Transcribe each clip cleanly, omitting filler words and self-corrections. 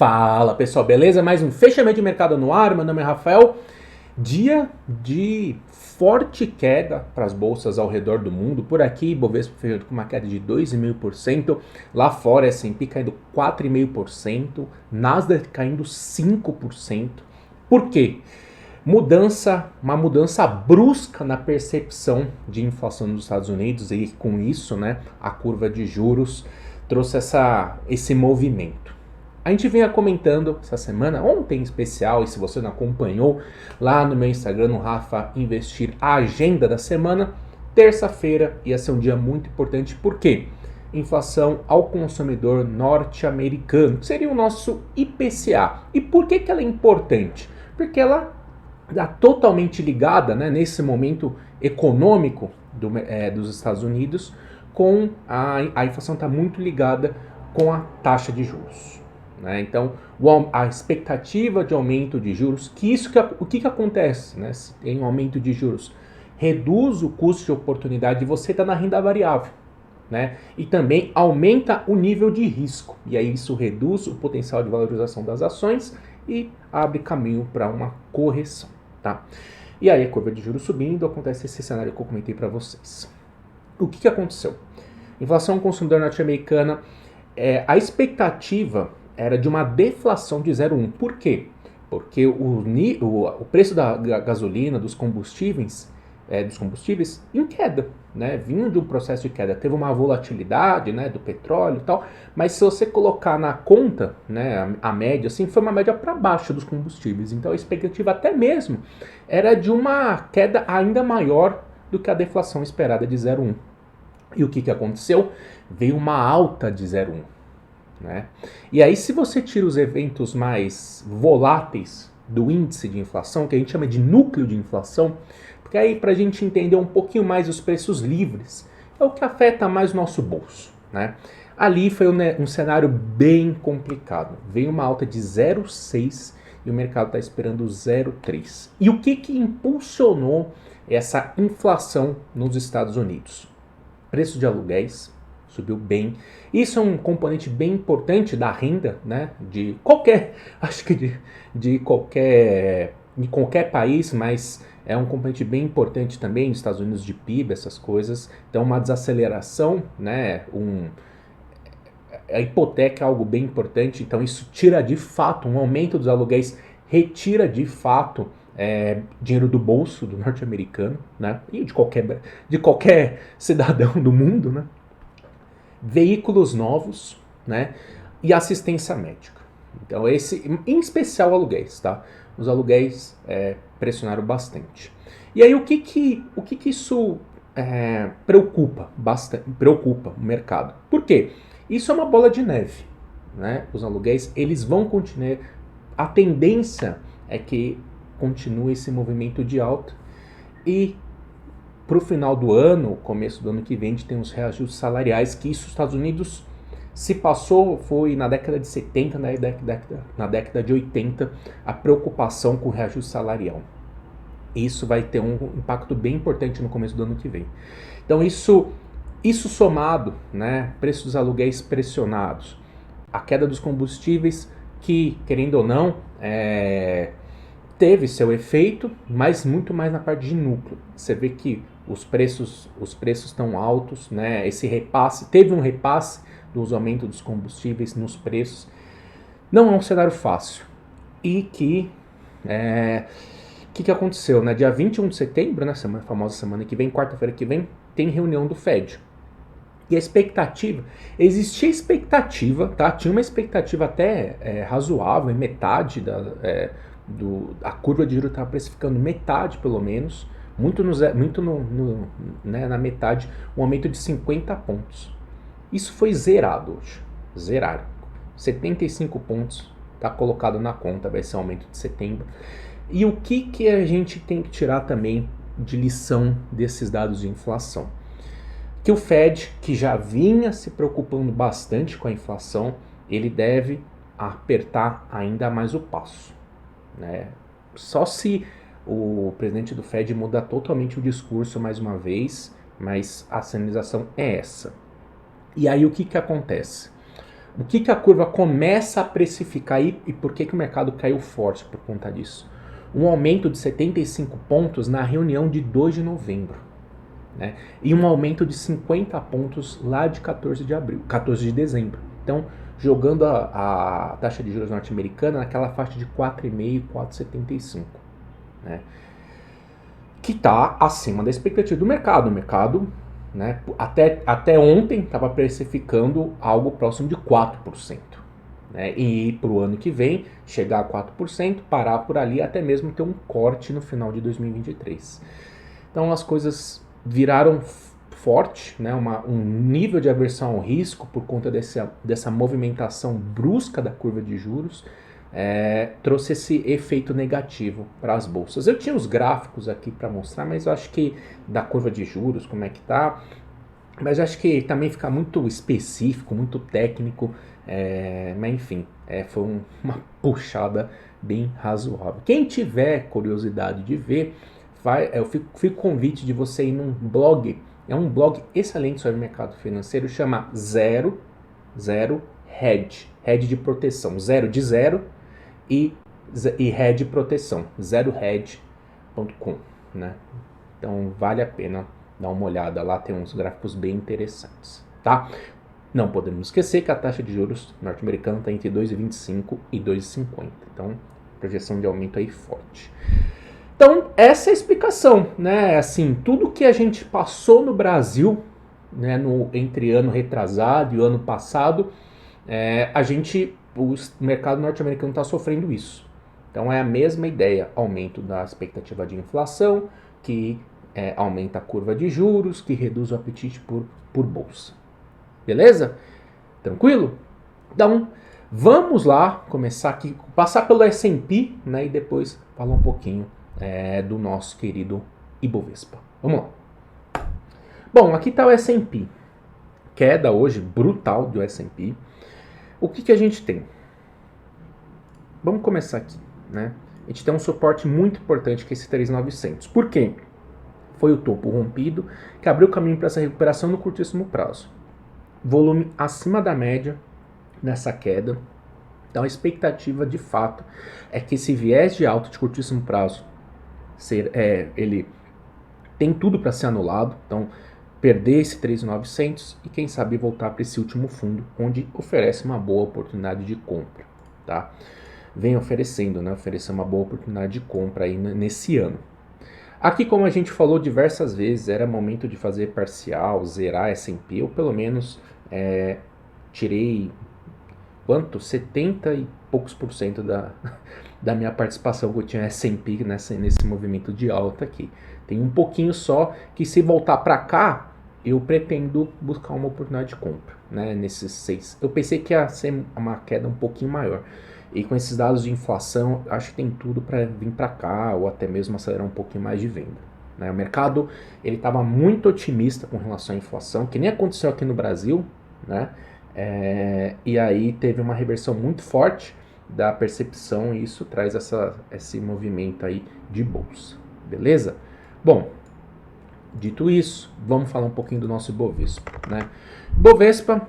Fala pessoal, beleza? Mais um fechamento de mercado no ar, meu nome é Rafael. Dia de forte queda para as bolsas ao redor do mundo. Por aqui, Bovespa fechando com uma queda de 2,5%. Lá fora, S&P caindo 4,5%. Nasdaq caindo 5%. Por quê? Uma mudança brusca na percepção de inflação nos Estados Unidos e com isso, né, a curva de juros trouxe esse movimento. A gente vinha comentando essa semana, ontem em especial, e se você não acompanhou, lá no meu Instagram, no Rafa Investir, a agenda da semana, terça-feira ia ser um dia muito importante, por quê? Inflação ao consumidor norte-americano, que seria o nosso IPCA. E por que ela é importante? Porque ela está totalmente ligada, né, nesse momento econômico dos Estados Unidos, com a inflação está muito ligada com a taxa de juros. Né? Então, a expectativa de aumento de juros, o que acontece? Né? Se tem um aumento de juros, reduz o custo de oportunidade de você estar na renda variável. Né? E também aumenta o nível de risco. E aí isso reduz o potencial de valorização das ações e abre caminho para uma correção. Tá? E aí a curva de juros subindo, acontece esse cenário que eu comentei para vocês. O que aconteceu? Inflação consumidor norte-americana, a expectativa era de uma deflação de 0,1. Por quê? Porque o preço da gasolina, dos combustíveis em queda, né? Vinha de um processo de queda. Teve uma volatilidade, né, do petróleo e tal, mas se você colocar na conta, né, a média, assim, foi uma média para baixo dos combustíveis. Então a expectativa até mesmo era de uma queda ainda maior do que a deflação esperada de 0,1. E o que aconteceu? Veio uma alta de 0,1. Né? E aí, se você tira os eventos mais voláteis do índice de inflação, que a gente chama de núcleo de inflação, porque aí para a gente entender um pouquinho mais os preços livres, é o que afeta mais o nosso bolso. Né? Ali foi um cenário bem complicado. Veio uma alta de 0,6 e o mercado está esperando 0,3. E o que impulsionou essa inflação nos Estados Unidos? Preço de aluguéis subiu bem. Isso é um componente bem importante da renda, né? De qualquer país, mas é um componente bem importante também nos Estados Unidos de PIB, essas coisas. Então, uma desaceleração, né? A hipoteca é algo bem importante. Então, isso tira de fato um aumento dos aluguéis, retira de fato dinheiro do bolso do norte-americano, né? E de qualquer cidadão do mundo, né? Veículos novos, né? E assistência médica. Então, em especial aluguéis, tá? Os aluguéis pressionaram bastante. E aí, o que isso preocupa o mercado? Por quê? Isso é uma bola de neve, né? Os aluguéis, eles vão continuar. A tendência é que continue esse movimento de alta e para o final do ano, começo do ano que vem, a gente tem os reajustes salariais, que isso os Estados Unidos se passou, foi na década de 70, na década de 80, a preocupação com o reajuste salarial. Isso vai ter um impacto bem importante no começo do ano que vem. Então isso somado, né, preço dos aluguéis pressionados, a queda dos combustíveis, que, querendo ou não, teve seu efeito, mas muito mais na parte de núcleo. Você vê que os preços estão altos, né? Teve um repasse dos aumentos dos combustíveis nos preços. Não é um cenário fácil. E que aconteceu? Né? Dia 21 de setembro, né? Famosa semana que vem, quarta-feira que vem, tem reunião do Fed. E existia expectativa, tá? Tinha uma expectativa até razoável, em metade a curva de juros estava precificando metade, pelo menos, na metade, um aumento de 50 pontos. Isso foi zerado hoje. Zeraram. 75 pontos está colocado na conta, vai ser um aumento de setembro. E o que a gente tem que tirar também de lição desses dados de inflação? Que o Fed, que já vinha se preocupando bastante com a inflação, ele deve apertar ainda mais o passo. Né? Só se o presidente do Fed muda totalmente o discurso mais uma vez, mas a sinalização é essa. E aí o que acontece? o que a curva começa a precificar e por que o mercado caiu forte por conta disso? Um aumento de 75 pontos na reunião de 2 de novembro. Né? E um aumento de 50 pontos lá de 14 de dezembro. Então, jogando a taxa de juros norte-americana naquela faixa de 4,5 e 4,75. Né? Que está acima da expectativa do mercado. O mercado, né, até ontem, estava precificando algo próximo de 4%. Né, e para o ano que vem, chegar a 4%, parar por ali, até mesmo ter um corte no final de 2023. Então as coisas viraram forte, né, um nível de aversão ao risco por conta dessa movimentação brusca da curva de juros, trouxe esse efeito negativo para as bolsas. Eu tinha os gráficos aqui para mostrar, mas eu acho que da curva de juros, como é que tá, mas eu acho que também fica muito específico, muito técnico, mas enfim, foi uma puxada bem razoável. Quem tiver curiosidade de ver, eu fico convite de você ir num blog, é um blog excelente sobre mercado financeiro, chama Zero Hedge de proteção, zero de zero e hedge proteção, zerohedge.com, né? Então vale a pena dar uma olhada lá, tem uns gráficos bem interessantes, tá? Não podemos esquecer que a taxa de juros norte-americana está entre 2,25 e 2,50, então projeção de aumento aí forte. Então essa é a explicação, né? Assim, tudo que a gente passou no Brasil, né, entre ano retrasado e o ano passado, o mercado norte-americano está sofrendo isso. Então é a mesma ideia, aumento da expectativa de inflação, que aumenta a curva de juros, que reduz o apetite por bolsa. Beleza? Tranquilo? Então, vamos lá começar aqui, passar pelo S&P, né, e depois falar um pouquinho do nosso querido Ibovespa. Vamos lá. Bom, aqui está o S&P. Queda hoje brutal do S&P. O que a gente tem? Vamos começar aqui, né? A gente tem um suporte muito importante que é esse 3.900. Por quê? Foi o topo rompido que abriu o caminho para essa recuperação no curtíssimo prazo. Volume acima da média nessa queda. Então a expectativa de fato é que esse viés de alta de curtíssimo prazo ele tem tudo para ser anulado. Então perder esse 3.900 e quem sabe voltar para esse último fundo, onde oferece uma boa oportunidade de compra, tá? Vem oferecendo, né? Oferecer uma boa oportunidade de compra aí nesse ano. Aqui, como a gente falou diversas vezes, era momento de fazer parcial, zerar S&P, eu pelo menos tirei, 70 e poucos por cento da minha participação que eu tinha S&P nesse movimento de alta aqui. Tem um pouquinho só que se voltar para cá, eu pretendo buscar uma oportunidade de compra, né, nesses 6. Eu pensei que ia ser uma queda um pouquinho maior. E com esses dados de inflação, acho que tem tudo para vir para cá ou até mesmo acelerar um pouquinho mais de venda. Né? O mercado ele estava muito otimista com relação à inflação, que nem aconteceu aqui no Brasil, né? E aí teve uma reversão muito forte da percepção e isso traz esse movimento aí de bolsa. Beleza? Bom, dito isso, vamos falar um pouquinho do nosso Ibovespa, né? Ibovespa,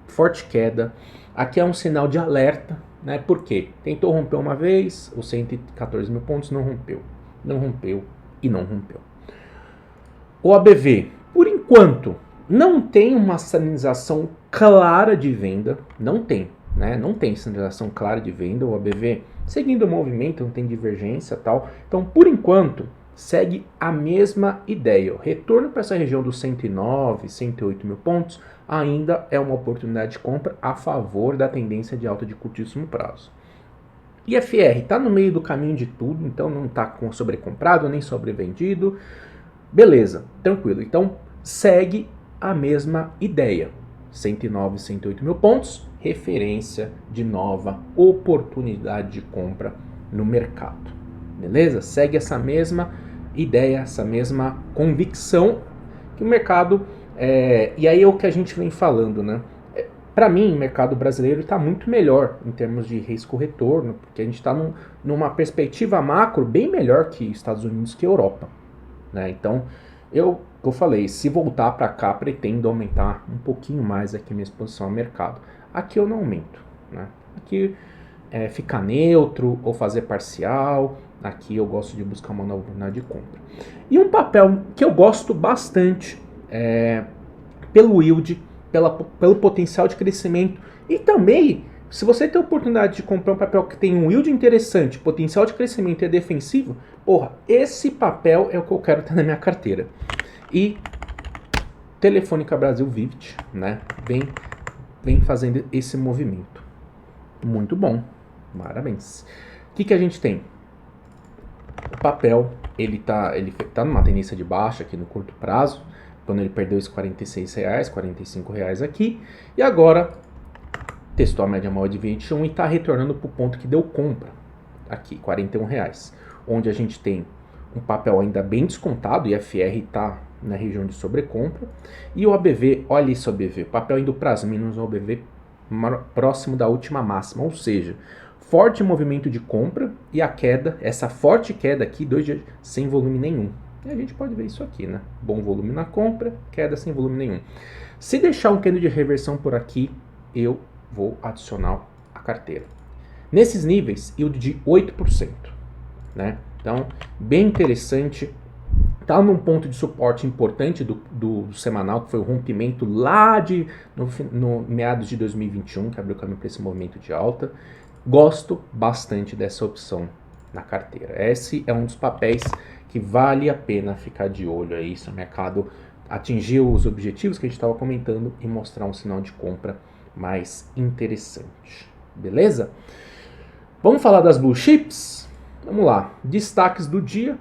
forte queda. Aqui é um sinal de alerta, né? Por quê? Tentou romper uma vez, os 114 mil pontos não rompeu. Não rompeu e não rompeu. O ABV, por enquanto, não tem uma sinalização clara de venda. Não tem, né? Não tem sinalização clara de venda. O ABV, seguindo o movimento, não tem divergência e tal. Então, por enquanto, segue a mesma ideia. O retorno para essa região dos 109, 108 mil pontos ainda é uma oportunidade de compra a favor da tendência de alta de curtíssimo prazo. IFR está no meio do caminho de tudo, então não está sobrecomprado nem sobrevendido. Beleza, tranquilo. Então segue a mesma ideia. 109, 108 mil pontos, referência de nova oportunidade de compra no mercado. Beleza? Segue essa mesma ideia, essa mesma convicção que o mercado... e aí é o que a gente vem falando, né? Para mim, o mercado brasileiro está muito melhor em termos de risco-retorno, porque a gente está numa perspectiva macro bem melhor que Estados Unidos que Europa. Né? Então, eu falei, se voltar para cá, pretendo aumentar um pouquinho mais aqui minha exposição ao mercado. Aqui eu não aumento, né? Aqui ficar neutro ou fazer parcial. Aqui eu gosto de buscar uma nova oportunidade de compra. E um papel que eu gosto bastante pelo yield, pelo potencial de crescimento e também, se você tem a oportunidade de comprar um papel que tem um yield interessante, potencial de crescimento e é defensivo, porra, esse papel é o que eu quero ter na minha carteira. E Telefônica Brasil Vivid, né, vem fazendo esse movimento. Muito bom, parabéns. O que a gente tem? O papel, ele tá numa tendência de baixa aqui no curto prazo, quando ele perdeu esses R$46, R$45 aqui, e agora testou a média móvel de 21 e está retornando para o ponto que deu compra, aqui, R$41, onde a gente tem um papel ainda bem descontado, e a FR está na região de sobrecompra, e o ABV, olha isso ABV, o papel indo para as mínimas, o ABV próximo da última máxima, ou seja, forte movimento de compra e a queda, essa forte queda aqui, 2 dias sem volume nenhum. E a gente pode ver isso aqui, né? Bom volume na compra, queda sem volume nenhum. Se deixar um candle de reversão por aqui, eu vou adicionar a carteira. Nesses níveis, yield de 8%, né? Então, bem interessante. Está num ponto de suporte importante do semanal, que foi o rompimento lá no meados de 2021, que abriu o caminho para esse movimento de alta. Gosto bastante dessa opção na carteira. Esse é um dos papéis que vale a pena ficar de olho aí se o mercado atingir os objetivos que a gente estava comentando e mostrar um sinal de compra mais interessante. Beleza? Vamos falar das blue chips? Vamos lá. Destaques do dia.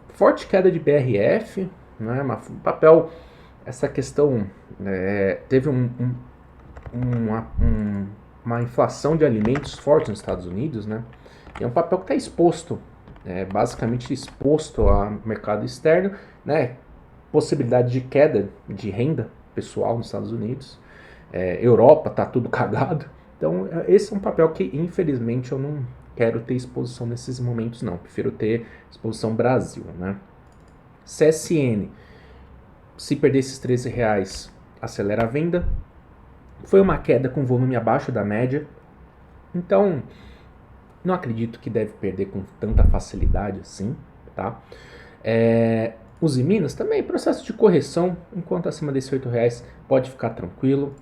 Forte queda de BRF, né? Papel, essa questão teve uma inflação de alimentos forte nos Estados Unidos, né? E é um papel que está exposto, basicamente exposto ao mercado externo, né? Possibilidade de queda de renda pessoal nos Estados Unidos. Europa tá tudo cagado. Então esse é um papel que infelizmente eu não quero ter exposição nesses momentos não. Prefiro ter exposição Brasil, né? CSN, se perder esses R$13, acelera a venda. Foi uma queda com volume abaixo da média. Então, não acredito que deve perder com tanta facilidade assim, tá? Os Minas também, processo de correção, enquanto acima desses R$8 pode ficar tranquilo.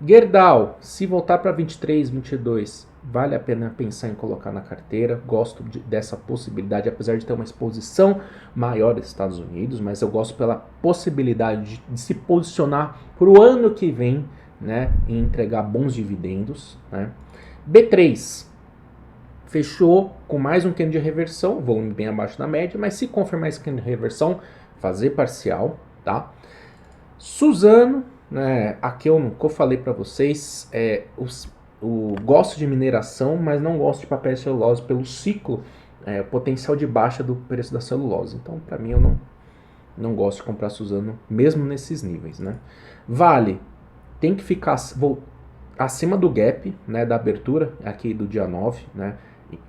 Gerdau, se voltar para 23, 22, vale a pena pensar em colocar na carteira. Gosto dessa possibilidade, apesar de ter uma exposição maior aos Estados Unidos, mas eu gosto pela possibilidade de se posicionar para o ano que vem, né, e entregar bons dividendos, né. B3 fechou com mais um candle de reversão, volume bem abaixo da média, mas se confirmar esse candle de reversão, fazer parcial, tá? Suzano, né, aqui eu falei para vocês, gosto de mineração, mas não gosto de papel e celulose pelo ciclo, potencial de baixa do preço da celulose. Então, para mim, eu não gosto de comprar Suzano, mesmo nesses níveis, né? Vale, tem que ficar acima do gap, né, da abertura, aqui do dia 9, né?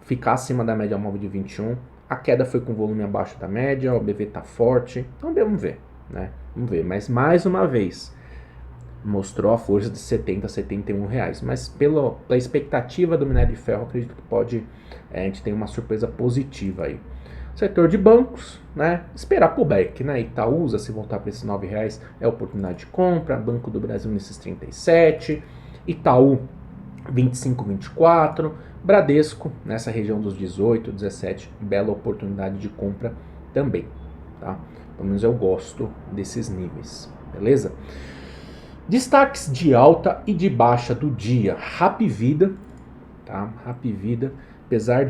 Ficar acima da média móvel de 21. A queda foi com volume abaixo da média, o BV tá forte, então vamos ver, né? Vamos ver, mas mais uma vez, mostrou a força de 70 a 71 reais, mas pela expectativa do minério de ferro, acredito que a gente tem uma surpresa positiva aí. Setor de bancos, né? Esperar pullback, né? Itaúsa, se voltar para esses 9 reais, é oportunidade de compra. Banco do Brasil nesses 37, Itaú 25, 24, Bradesco nessa região dos 18, 17, bela oportunidade de compra também, tá? Pelo menos eu gosto desses níveis, beleza? Destaques de alta e de baixa do dia. Rapvida, tá? Rapvida, apesar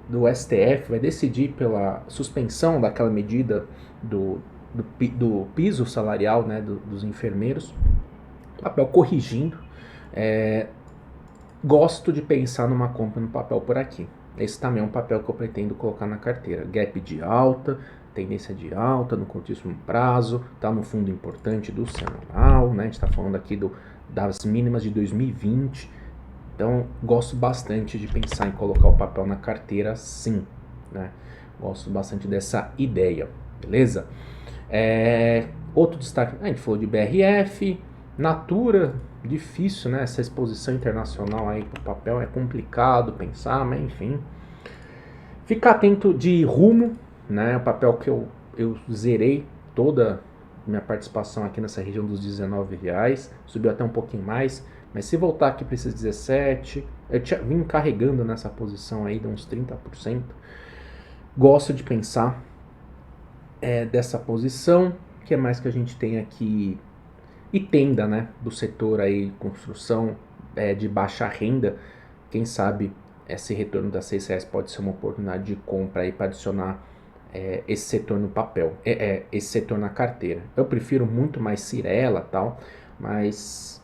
do STF vai decidir pela suspensão daquela medida do piso salarial, né, dos enfermeiros, papel corrigindo. Gosto de pensar numa compra no papel por aqui. Esse também é um papel que eu pretendo colocar na carteira. Gap de alta, tendência de alta no curtíssimo prazo, está no fundo importante do semanal, né? A gente está falando aqui das mínimas de 2020, então gosto bastante de pensar em colocar o papel na carteira sim, né? Gosto bastante dessa ideia, beleza? Outro destaque, a gente falou de BRF, Natura, difícil, né? Essa exposição internacional aí pro papel é complicado pensar, mas enfim. Ficar atento de Rumo, né? O papel que eu zerei toda minha participação aqui nessa região dos R$19, subiu até um pouquinho mais, mas se voltar aqui para esses 17, eu vim carregando nessa posição aí de uns 30%. Gosto de pensar dessa posição. O que mais que a gente tem aqui? E tenda, né, do setor aí, construção de baixa renda. Quem sabe esse retorno das R$6 pode ser uma oportunidade de compra aí para adicionar esse setor no papel, esse setor na carteira. Eu prefiro muito mais Cyrela e tal, mas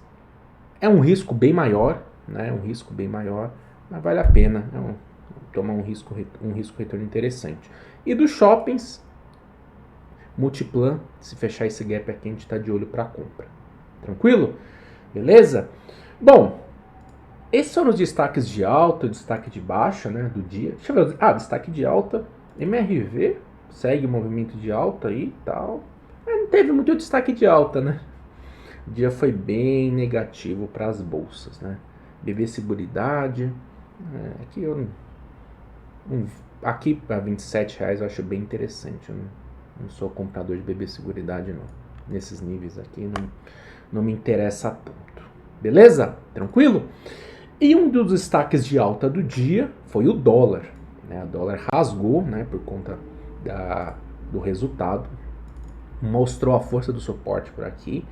é um risco bem maior, né? Um risco bem maior, mas vale a pena tomar um risco retorno interessante. E dos shoppings, Multiplan, se fechar esse gap aqui, a gente está de olho para compra. Tranquilo? Beleza? Bom, esses são os destaques de alta, destaque de baixa, né, do dia. Deixa eu ver. Destaque de alta, MRV segue o movimento de alta aí e tal. Não teve muito destaque de alta, né? O dia foi bem negativo para as bolsas, né? BB Seguridade, aqui aqui para R$27 eu acho bem interessante. Eu não sou comprador de BB Seguridade não. Nesses níveis aqui não me interessa tanto. Beleza? Tranquilo? E um dos destaques de alta do dia foi o dólar. Né? O dólar rasgou, né, por conta do resultado. Mostrou a força do suporte por aqui.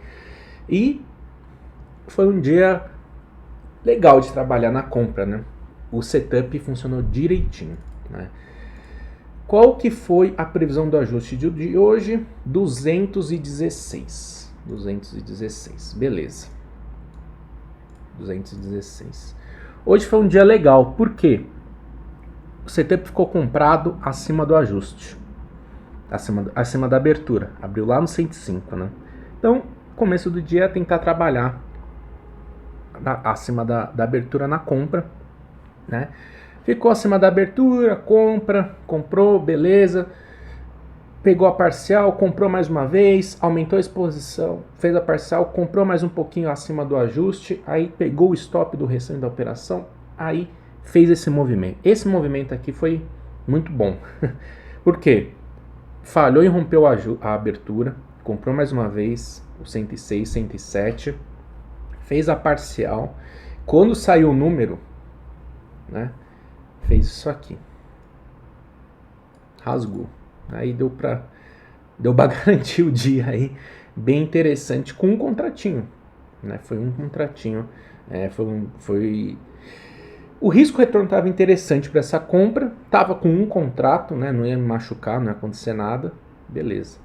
E foi um dia legal de trabalhar na compra, né? O setup funcionou direitinho, né? Qual que foi a previsão do ajuste de hoje? 216. 216, beleza. 216. Hoje foi um dia legal, por quê? O setup ficou comprado acima do ajuste. Acima da abertura. Abriu lá no 105, né? Então, começo do dia é tentar trabalhar acima da abertura na compra, né? Ficou acima da abertura, comprou, beleza. Pegou a parcial, comprou mais uma vez, aumentou a exposição, fez a parcial, comprou mais um pouquinho acima do ajuste, aí pegou o stop do restante da operação, aí fez esse movimento. Esse movimento aqui foi muito bom. Por quê? Falhou e rompeu a abertura, comprou mais uma vez o 106, 107, fez a parcial. Quando saiu o número, né, fez isso aqui. Rasgou. Aí deu pra garantir o dia aí, bem interessante, com um contratinho, né? Foi um contratinho, o risco retorno estava interessante para essa compra, tava com um contrato, né? Não ia me machucar, não ia acontecer nada, beleza.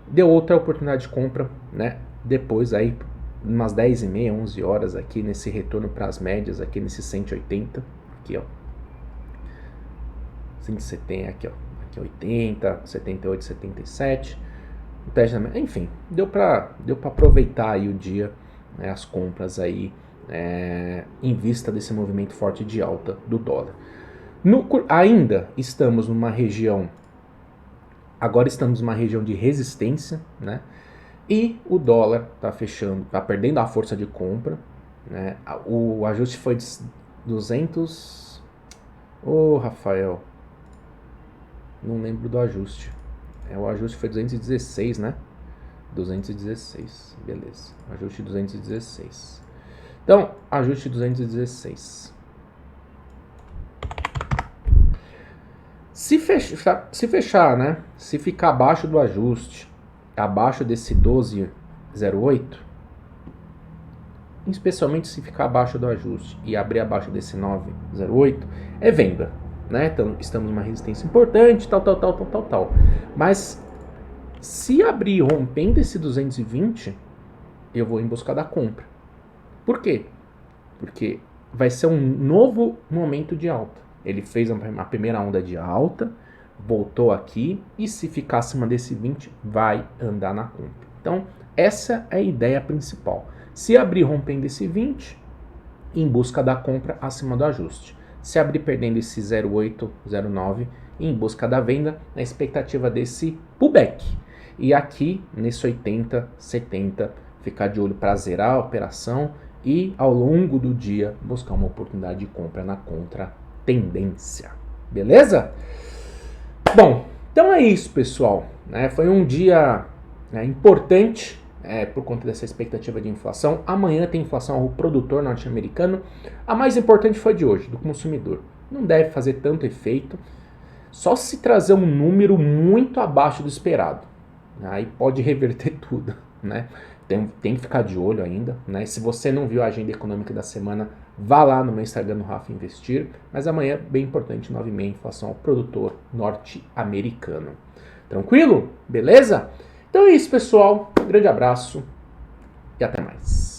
Deu outra oportunidade de compra, né? Depois aí, umas 10h30, 11 horas aqui, nesse retorno para as médias, aqui nesse 180, aqui ó, 170 aqui ó. 80, 78, 77, enfim, deu para aproveitar aí o dia, né, as compras aí, em vista desse movimento forte de alta do dólar. Ainda estamos numa região, agora estamos numa região de resistência, né, e o dólar tá perdendo a força de compra, né, o ajuste foi de 200, Rafael, não lembro do ajuste. O ajuste foi 216, né? 216, beleza. Ajuste 216. Então, ajuste 216. Se fechar, né? Se ficar abaixo do ajuste, abaixo desse 12,08, especialmente se ficar abaixo do ajuste e abrir abaixo desse 9,08, é venda. Né? Então, estamos numa resistência importante, tal. Mas se abrir rompendo esse 220, eu vou em busca da compra. Por quê? Porque vai ser um novo momento de alta. Ele fez a primeira onda de alta, voltou aqui, e se ficar acima desse 20, vai andar na compra. Então, essa é a ideia principal. Se abrir rompendo esse 20, em busca da compra acima do ajuste. Se abrir perdendo esse 0,8, 0,9, em busca da venda, na expectativa desse pullback. E aqui, nesse 80, 70, ficar de olho para zerar a operação e ao longo do dia buscar uma oportunidade de compra na contratendência. Beleza? Bom, então é isso, pessoal. Foi um dia importante por conta dessa expectativa de inflação. Amanhã tem inflação ao produtor norte-americano. A mais importante foi de hoje, do consumidor. Não deve fazer tanto efeito, só se trazer um número muito abaixo do esperado. Aí pode reverter tudo, né? Tem que ficar de olho ainda, né? Se você não viu a agenda econômica da semana, vá lá no meu Instagram, no Rafa Investir. Mas amanhã, bem importante, 9h30, inflação ao produtor norte-americano. Tranquilo? Beleza? Então é isso, pessoal. Um grande abraço e até mais.